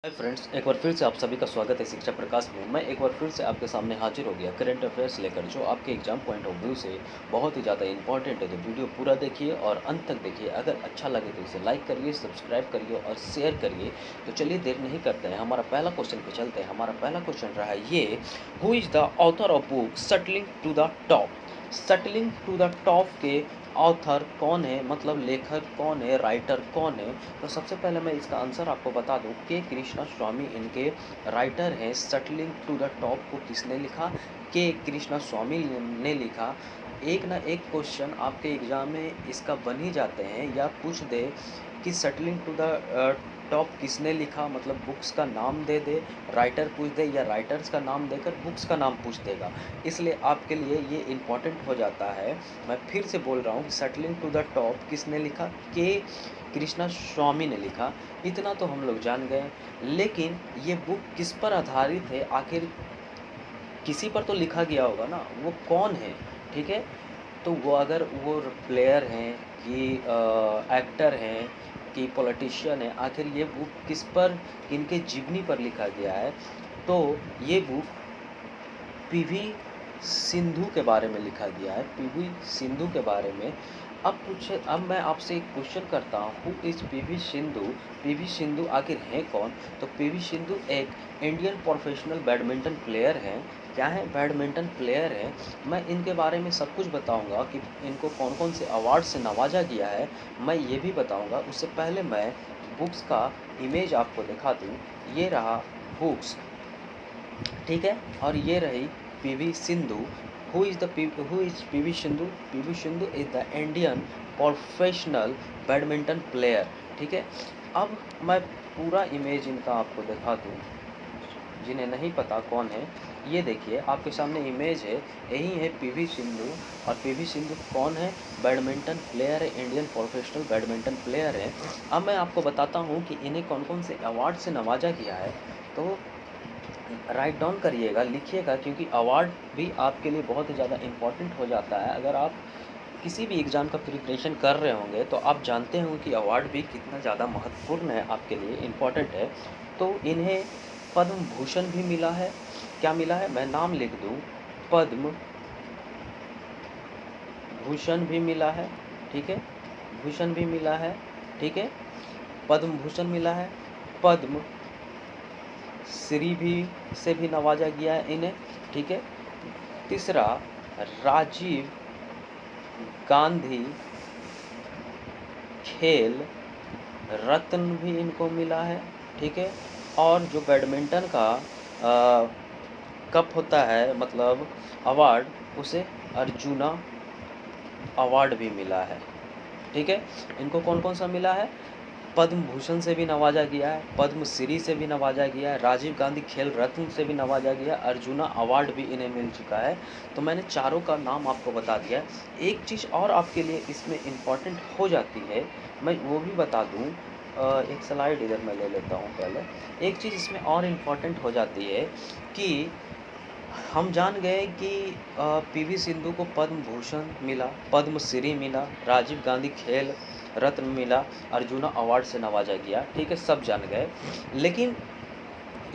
Hi friends, एक बार फिर से आप सभी का स्वागत है शिक्षा प्रकाश में। मैं एक बार फिर से आपके सामने हाजिर हो गया करंट अफेयर्स लेकर, जो आपके एग्जाम पॉइंट ऑफ व्यू से बहुत ही ज़्यादा इंपॉर्टेंट है। तो वीडियो पूरा देखिए और अंत तक देखिए। अगर अच्छा लगे तो इसे लाइक करिए, सब्सक्राइब करिए और शेयर करिए। तो चलिए देर नहीं करते हैं, हमारा पहला क्वेश्चन पे चलते हैं। हमारा पहला क्वेश्चन रहा है ये: who is the author of book settling to the top? Settling to the top के ऑथर कौन है, मतलब लेखक कौन है, राइटर कौन है? तो सबसे पहले मैं इसका आंसर आपको बता दूं, के कृष्णा स्वामी इनके राइटर हैं। सटलिंग टू द टॉप को किसने लिखा? के कृष्णा स्वामी ने लिखा। एक ना एक क्वेश्चन आपके एग्जाम में इसका बन ही जाते हैं, या पूछ दे कि सटलिंग टू द टॉप किसने लिखा, मतलब बुक्स का नाम दे दे, राइटर पूछ दे, या राइटर्स का नाम देकर बुक्स का नाम पूछ देगा। इसलिए आपके लिए ये इम्पॉर्टेंट हो जाता है। मैं फिर से बोल रहा हूँ कि सटलिंग टू द टॉप किसने लिखा? के कृष्णा स्वामी ने लिखा। इतना तो हम लोग जान गए, लेकिन ये बुक किस पर आधारित है? आखिर किसी पर तो लिखा गया होगा ना, वो कौन है? ठीक है, तो वो अगर वो प्लेयर हैं कि एक्टर हैं कि पॉलिटिशियन है, आखिर ये बुक किस पर, इनके जीवनी पर लिखा गया है? तो ये बुक पीवी सिंधु के बारे में लिखा गया है, पीवी सिंधु के बारे में। अब मैं आपसे एक क्वेश्चन करता हूँ, who is PV Sindhu? PV Sindhu आखिर हैं कौन? तो पीवी सिंधु एक इंडियन प्रोफेशनल बैडमिंटन प्लेयर हैं। क्या है? बैडमिंटन प्लेयर हैं। मैं इनके बारे में सब कुछ बताऊंगा कि इनको कौन कौन से अवार्ड से नवाजा गया है, मैं ये भी बताऊंगा। उससे पहले मैं बुक्स का इमेज आपको दिखा दूँ। ये रहा बुक्स, ठीक है, और ये रही PV Sindhu. Who is PV Sindhu? PV Sindhu is the Indian professional badminton player. ठीक है, अब मैं पूरा इमेज इनका आपको दिखा दूँ, जिन्हें नहीं पता कौन है। ये देखिए आपके सामने इमेज है, यही है पीवी सिंधु। और पीवी सिंधु कौन है? बैडमिंटन प्लेयर है, इंडियन प्रोफेशनल बैडमिंटन प्लेयर है। अब मैं आपको बताता हूँ कि इन्हें कौन कौन से अवार्ड से नवाजा गया है। तो राइट डाउन करिएगा, लिखिएगा, क्योंकि अवार्ड भी आपके लिए बहुत ही ज़्यादा इम्पॉर्टेंट हो जाता है। अगर आप किसी भी एग्ज़ाम का प्रिपरेशन कर रहे होंगे तो आप जानते होंगे कि अवार्ड भी कितना ज़्यादा महत्वपूर्ण है, आपके लिए इम्पॉर्टेंट है। तो इन्हें पद्म भूषण भी मिला है। क्या मिला है? मैं नाम लिख दूँ, पद्म भूषण भी मिला है। ठीक है, भूषण भी मिला है। ठीक है, पद्म भूषण मिला है। पद्म श्री भी से भी नवाजा गया है इन्हें। ठीक है, तीसरा, राजीव गांधी खेल रत्न भी इनको मिला है। ठीक है, और जो बैडमिंटन का कप होता है, मतलब अवार्ड, उसे अर्जुना अवार्ड भी मिला है। ठीक है, इनको कौन कौन सा मिला है? पद्म भूषण से भी नवाजा गया है, पद्म श्री से भी नवाजा गया है, राजीव गांधी खेल रत्न से भी नवाजा गया, अर्जुना अवार्ड भी इन्हें मिल चुका है। तो मैंने चारों का नाम आपको बता दिया। एक चीज़ और आपके लिए इसमें इम्पॉर्टेंट हो जाती है, मैं वो भी बता दूँ। एक स्लाइड इधर मैं ले लेता हूँ पहले। एक चीज़ इसमें और इम्पॉर्टेंट हो जाती है कि हम जान गए कि पीवी सिंधु को पद्म भूषण मिला, पद्म श्री मिला, राजीव गांधी खेल रत्न मिला, अर्जुना अवार्ड से नवाजा गया। ठीक है, सब जान गए। लेकिन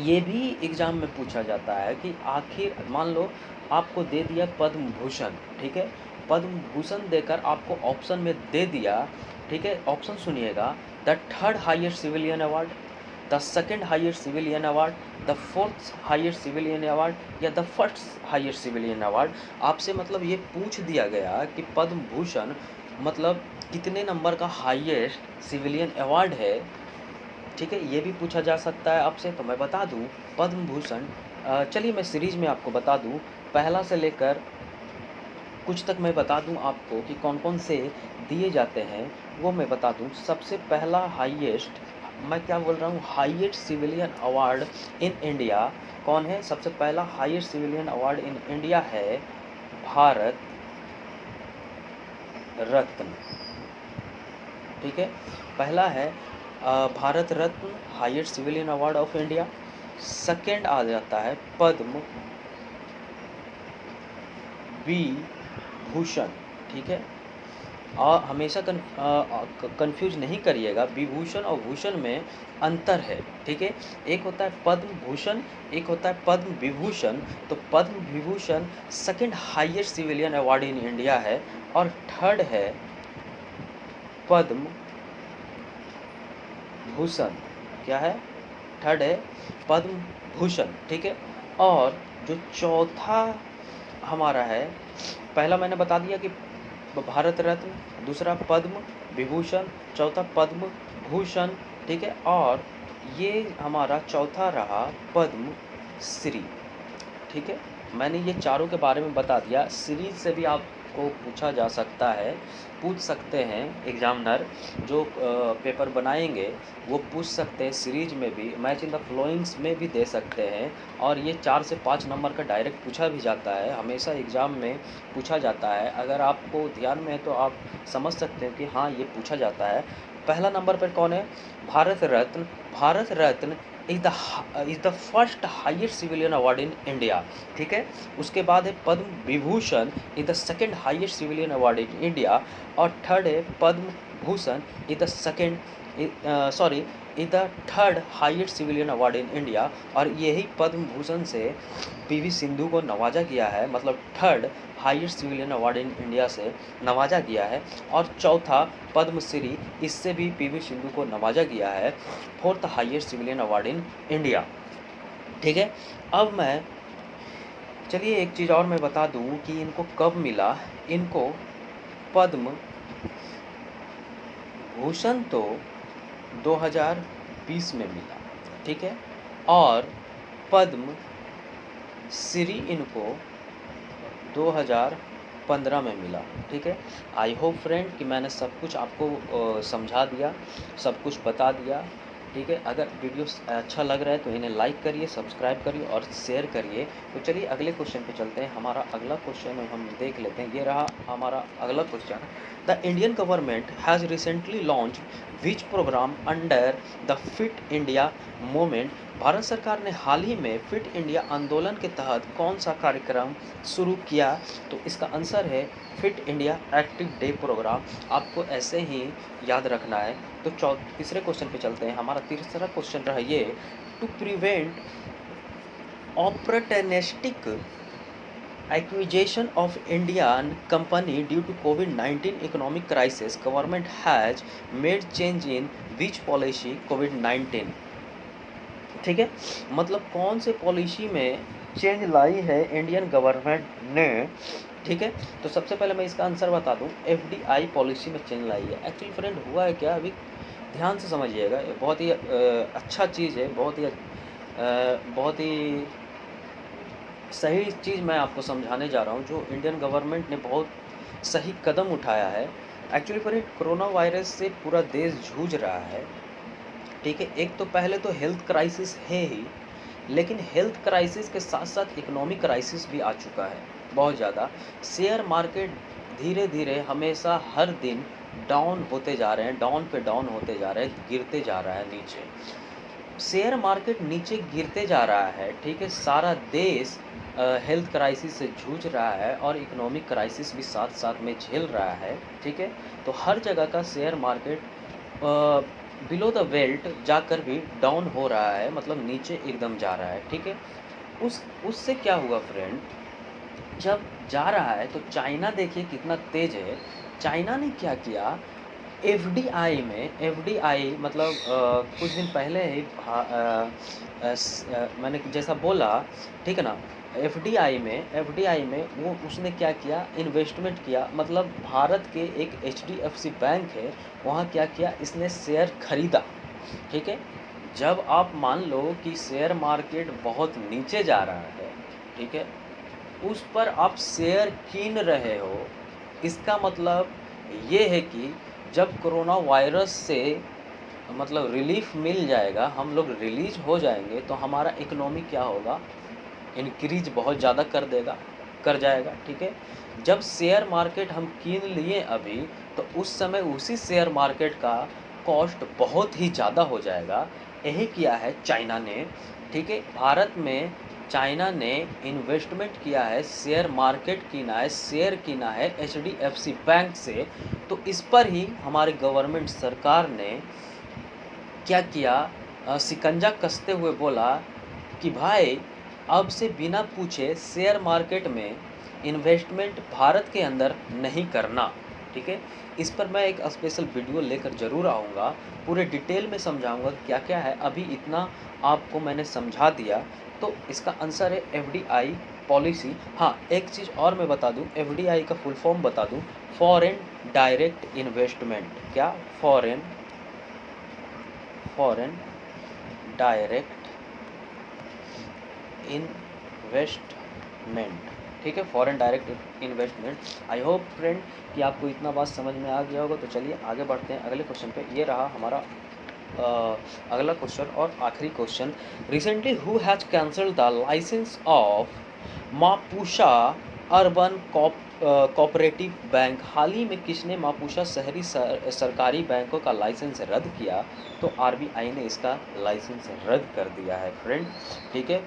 ये भी एग्ज़ाम में पूछा जाता है कि आखिर मान लो आपको दे दिया पद्म भूषण। ठीक है, पद्म भूषण देकर आपको ऑप्शन में दे दिया। ठीक है, ऑप्शन सुनिएगा: the third highest civilian award, the second highest civilian award, the fourth highest civilian award, या the first highest civilian award. आपसे मतलब ये पूछ दिया गया कि पद्म भूषण मतलब कितने नंबर का हाईएस्ट सिविलियन अवार्ड है। ठीक है, ये भी पूछा जा सकता है आपसे। तो मैं बता दूं, पद्म भूषण, चलिए मैं सीरीज में आपको बता दूं, पहला से लेकर कुछ तक मैं बता दूं आपको कि कौन कौन से दिए जाते हैं, वो मैं बता दूं। सबसे पहला हाईएस्ट, मैं क्या बोल रहा हूँ, highest civilian award in India कौन है? सबसे पहला highest civilian award in India है भारत रत्न। ठीक है, पहला है Bharat Ratna, highest civilian award of India. Second आ जाता है पद्म विभूषण। ठीक है, और हमेशा कन्फ्यूज नहीं करिएगा, विभूषण और भूषण में अंतर है, ठीक है। एक होता है पद्म भूषण, एक होता है पद्म विभूषण। तो Padma Vibhushan second highest civilian award in India है, और थर्ड है पद्म भूषण। क्या है? थर्ड है पद्म भूषण, ठीक है। और जो चौथा हमारा है, पहला मैंने बता दिया कि भारत रत्न, दूसरा पद्म विभूषण, चौथा पद्म भूषण, ठीक है। और ये हमारा चौथा रहा पद्म श्री, ठीक है। मैंने ये चारों के बारे में बता दिया। सीरीज से भी आपको पूछा जा सकता है, पूछ सकते हैं एग्जामिनर जो पेपर बनाएंगे, वो पूछ सकते हैं सीरीज में भी, मैच इन द फ्लोइंग्स में भी दे सकते हैं। और ये 4 से 5 नंबर का डायरेक्ट पूछा भी जाता है, हमेशा एग्ज़ाम में पूछा जाता है। अगर आपको ध्यान में है तो आप समझ सकते हैं कि हाँ, ये पूछा जाता है। पहला नंबर पर कौन है? Bharat Ratna. Bharat Ratna is the first highest civilian award in India, ठीक है। उसके बाद है Padma Vibhushan, is the second highest civilian award in India. और थर्ड है Padma Bhushan, is the second is the third highest civilian award in India. और यही पद्म भूषण से पीवी सिंधु को नवाजा गया है, मतलब third highest civilian award in India से नवाजा गया है। और चौथा पद्मश्री, इससे भी पीवी सिंधु को नवाजा गया है, fourth highest civilian award in India, ठीक है। अब मैं चलिए एक चीज़ और मैं बता दूं कि इनको कब मिला। इनको पद्म भूषण तो 2020 में मिला, ठीक है। और पद्म श्री इनको 2015 में मिला, ठीक है। आई होप फ्रेंड कि मैंने सब कुछ आपको समझा दिया, सब कुछ बता दिया, ठीक है। अगर वीडियो अच्छा लग रहा है तो इन्हें लाइक करिए, सब्सक्राइब करिए और शेयर करिए। तो चलिए अगले क्वेश्चन पे चलते हैं। हमारा अगला क्वेश्चन हम देख लेते हैं। ये रहा हमारा अगला question. The Indian government has recently launch which programme under the fit India movement. Bharat सरकार ने हाल ही में फिट इंडिया आंदोलन के तहत कौन सा कार्यक्रम शुरू किया? तो इसका आंसर है fit India active day program. आपको ऐसे ही याद रखना है। तो तीसरे क्वेश्चन पे चलते हैं। हमारा तीसरा क्वेश्चन रहा ये, to prevent opportunistic acquisition of Indian company due to COVID-19 economic crisis, government has made change in which policy COVID-19, ठीक है। मतलब कौन से पॉलिसी में चेंज लाई है इंडियन गवर्नमेंट ने, ठीक है। तो सबसे पहले मैं इसका आंसर बता दूं, एफडीआई पॉलिसी में चेंज लाई है। एक्चुअली फ्रेंड हुआ है क्या, अभी ध्यान से समझिएगा, बहुत ही अच्छा चीज़ है, बहुत ही सही चीज़ मैं आपको समझाने जा रहा हूँ, जो इंडियन गवर्नमेंट ने बहुत सही कदम उठाया है। एक्चुअली फ्रेंड कोरोना वायरस से पूरा देश जूझ रहा है, ठीक है। एक तो पहले तो हेल्थ क्राइसिस है ही, लेकिन हेल्थ क्राइसिस के साथ साथ इकोनॉमिक क्राइसिस भी आ चुका है बहुत ज़्यादा। शेयर मार्केट धीरे धीरे हमेशा हर दिन डाउन होते जा रहे हैं, डाउन पे डाउन होते जा रहे हैं, गिरते जा रहा है नीचे। शेयर मार्केट नीचे गिरते जा रहा है, ठीक है। सारा देश हेल्थ क्राइसिस से जूझ रहा है और इकोनॉमिक क्राइसिस भी साथ साथ में झेल रहा है, ठीक है। तो हर जगह का share market below the belt जाकर भी डाउन हो रहा है, मतलब नीचे एकदम जा रहा है, ठीक है। उससे क्या हुआ फ्रेंड, जब जा रहा है तो चाइना देखिए कितना तेज है। चाइना ने क्या किया, एफडीआई मतलब कुछ दिन पहले ही मैंने जैसा बोला, ठीक है ना, एफडीआई में वो उसने क्या किया, इन्वेस्टमेंट किया। मतलब भारत के एक एचडीएफसी बैंक है, वहाँ क्या किया, इसने शेयर खरीदा, ठीक है। जब आप मान लो कि शेयर मार्केट बहुत नीचे जा रहा है, ठीक है, उस पर आप शेयर कीन रहे हो, इसका मतलब ये है कि जब कोरोना वायरस से मतलब रिलीफ मिल जाएगा, हम लोग रिलीज हो जाएंगे, तो हमारा इकोनॉमी क्या होगा, इंक्रीज बहुत ज़्यादा कर जाएगा, ठीक है। जब शेयर मार्केट हम कीन लिए अभी, तो उस समय उसी शेयर मार्केट का कॉस्ट बहुत ही ज़्यादा हो जाएगा। यही किया है चाइना ने, ठीक है। भारत में चाइना ने इन्वेस्टमेंट किया है, शेयर मार्केट कीना है, शेयर कीना है एचडीएफसी बैंक से, तो इस पर ही हमारी गवर्नमेंट सरकार ने क्या किया, शिकंजा कसते हुए बोला कि भाई अब से बिना पूछे शेयर मार्केट में इन्वेस्टमेंट भारत के अंदर नहीं करना। ठीक है, इस पर मैं एक स्पेशल वीडियो लेकर ज़रूर आऊँगा, पूरे डिटेल में समझाऊँगा क्या क्या है। अभी इतना आपको मैंने समझा दिया, तो इसका आंसर है एफडीआई पॉलिसी। हाँ, एक चीज़ और मैं बता दूँ, एफडीआई का फुल फॉर्म बता दूँ, फॉरेन डायरेक्ट इन्वेस्टमेंट। क्या? Foreign direct investment. ठीक है, foreign direct investment. I hope friend कि आपको इतना बात समझ में आ गया होगा। तो चलिए आगे बढ़ते हैं अगले क्वेश्चन पे। ये रहा हमारा अगला क्वेश्चन और आखिरी question. Recently who has cancelled the licence of Mapusa urban cooperative bank? हाल ही में किसने मापुसा शहरी सरकारी बैंकों का लाइसेंस रद्द किया? तो आरबीआई ने इसका लाइसेंस रद्द कर दिया है फ्रेंड। ठीक है,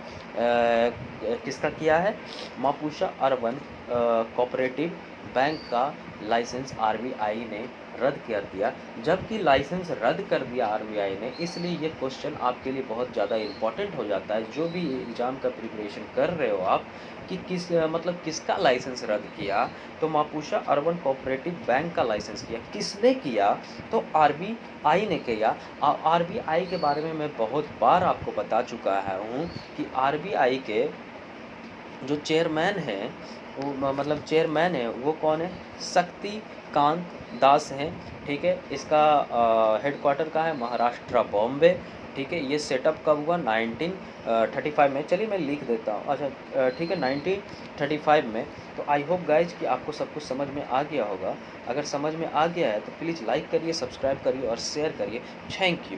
किसका किया है? मापुसा अर्बन कोऑपरेटिव बैंक का लाइसेंस आरबीआई ने रद्द कर दिया। जबकि लाइसेंस रद्द कर दिया आरबीआई ने, इसलिए ये क्वेश्चन आपके लिए बहुत ज़्यादा इम्पोर्टेंट हो जाता है, जो भी एग्ज़ाम का प्रिपरेशन कर रहे हो आप, कि मतलब किसका लाइसेंस रद्द किया? तो मापुसा अर्बन कोऑपरेटिव बैंक का लाइसेंस किया। किसने किया? तो आरबीआई ने किया। आरबीआई के बारे में मैं बहुत बार आपको बता चुका हूँ कि आरबीआई के जो चेयरमैन हैं, वो मतलब चेयरमैन है वो कौन है? शक्तिकांत दास हैं। ठीक है, इसका हेडक्वार्टर कहाँ है? महाराष्ट्र, बॉम्बे। ठीक है, ये सेटअप कब हुआ? 1935 में। चलिए मैं लिख देता हूँ। अच्छा ठीक है, 1935 में। तो आई होप गाइज कि आपको सब कुछ समझ में आ गया होगा। अगर समझ में आ गया है तो प्लीज़ लाइक करिए, सब्सक्राइब करिए और शेयर करिए। Thank you.